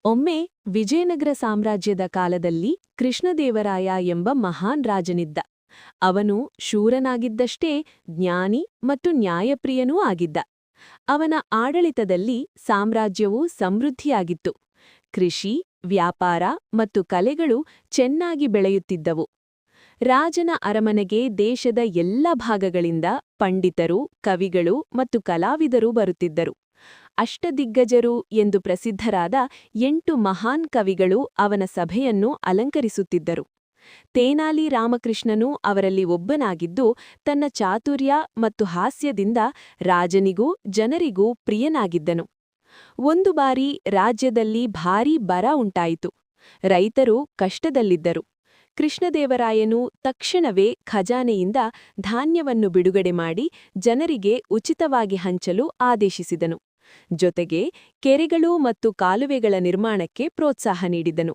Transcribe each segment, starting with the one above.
ಒಮ್ಮೆ ವಿಜಯನಗರ ಸಾಮ್ರಾಜ್ಯದ ಕಾಲದಲ್ಲಿ ಕೃಷ್ಣದೇವರಾಯ ಎಂಬ ಮಹಾನ್ ರಾಜನಿದ್ದ. ಅವನು ಶೂರನಾಗಿದ್ದಷ್ಟೇ ಜ್ಞಾನಿ ಮತ್ತು ನ್ಯಾಯಪ್ರಿಯನೂ ಆಗಿದ್ದ. ಅವನ ಆಡಳಿತದಲ್ಲಿ ಸಾಮ್ರಾಜ್ಯವು ಸಮೃದ್ಧಿಯಾಗಿತ್ತು. ಕೃಷಿ, ವ್ಯಾಪಾರ ಮತ್ತು ಕಲೆಗಳು ಚೆನ್ನಾಗಿ ಬೆಳೆಯುತ್ತಿದ್ದವು. ರಾಜನ ಅರಮನೆಗೆ ದೇಶದ ಎಲ್ಲ ಭಾಗಗಳಿಂದ ಪಂಡಿತರು, ಕವಿಗಳು ಮತ್ತು ಕಲಾವಿದರು ಬರುತ್ತಿದ್ದರು. ಅಷ್ಟದಿಗ್ಗಜರು ಎಂದು ಪ್ರಸಿದ್ಧರಾದ 8 ಮಹಾನ್ ಕವಿಗಳು ಅವನ ಸಭೆಯನ್ನು ಅಲಂಕರಿಸುತ್ತಿದ್ದರು. ತೇನಾಲಿ ರಾಮಕೃಷ್ಣನು ಅವರಲ್ಲಿ ಒಬ್ಬನಾಗಿದ್ದು, ತನ್ನ ಚಾತುರ್ಯ ಮತ್ತು ಹಾಸ್ಯದಿಂದ ರಾಜನಿಗೂ ಜನರಿಗೂ ಪ್ರಿಯನಾಗಿದ್ದನು. ಒಂದು ಬಾರಿ ರಾಜ್ಯದಲ್ಲಿ ಭಾರೀ ಬರ ಉಂಟಾಯಿತು. ರೈತರು ಕಷ್ಟದಲ್ಲಿದ್ದರು. ಕೃಷ್ಣದೇವರಾಯನು ತಕ್ಷಣವೇ ಖಜಾನೆಯಿಂದ ಧಾನ್ಯವನ್ನು ಬಿಡುಗಡೆ ಮಾಡಿ ಜನರಿಗೆ ಉಚಿತವಾಗಿ ಹಂಚಲು ಆದೇಶಿಸಿದನು. ಜೊತೆಗೆ ಕೆರೆಗಳು ಮತ್ತು ಕಾಲುವೆಗಳ ನಿರ್ಮಾಣಕ್ಕೆ ಪ್ರೋತ್ಸಾಹ ನೀಡಿದನು.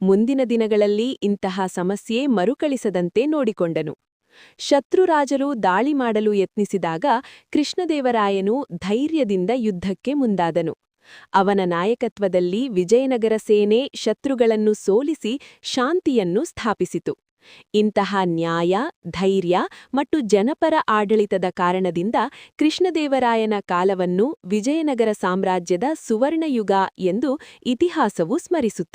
ಮುಂದಿನ ದಿನಗಳಲ್ಲಿ ಇಂತಹ ಸಮಸ್ಯೆ ಮರುಕಳಿಸದಂತೆ ನೋಡಿಕೊಂಡನು. ಶತ್ರುರಾಜರು ದಾಳಿ ಮಾಡಲು ಯತ್ನಿಸಿದಾಗ ಕೃಷ್ಣದೇವರಾಯನು ಧೈರ್ಯದಿಂದ ಯುದ್ಧಕ್ಕೆ ಮುಂದಾದನು. ಅವನ ನಾಯಕತ್ವದಲ್ಲಿ ವಿಜಯನಗರ ಸೇನೆ ಶತ್ರುಗಳನ್ನು ಸೋಲಿಸಿ ಶಾಂತಿಯನ್ನು ಸ್ಥಾಪಿಸಿತು. ಇಂತಹ ನ್ಯಾಯ, ಧೈರ್ಯ ಮತ್ತು ಜನಪರ ಆಡಳಿತದ ಕಾರಣದಿಂದ ಕೃಷ್ಣದೇವರಾಯನ ಕಾಲವನ್ನು ವಿಜಯನಗರ ಸಾಮ್ರಾಜ್ಯದ ಸುವರ್ಣಯುಗ ಎಂದು ಇತಿಹಾಸವು ಸ್ಮರಿಸುತ್ತದೆ.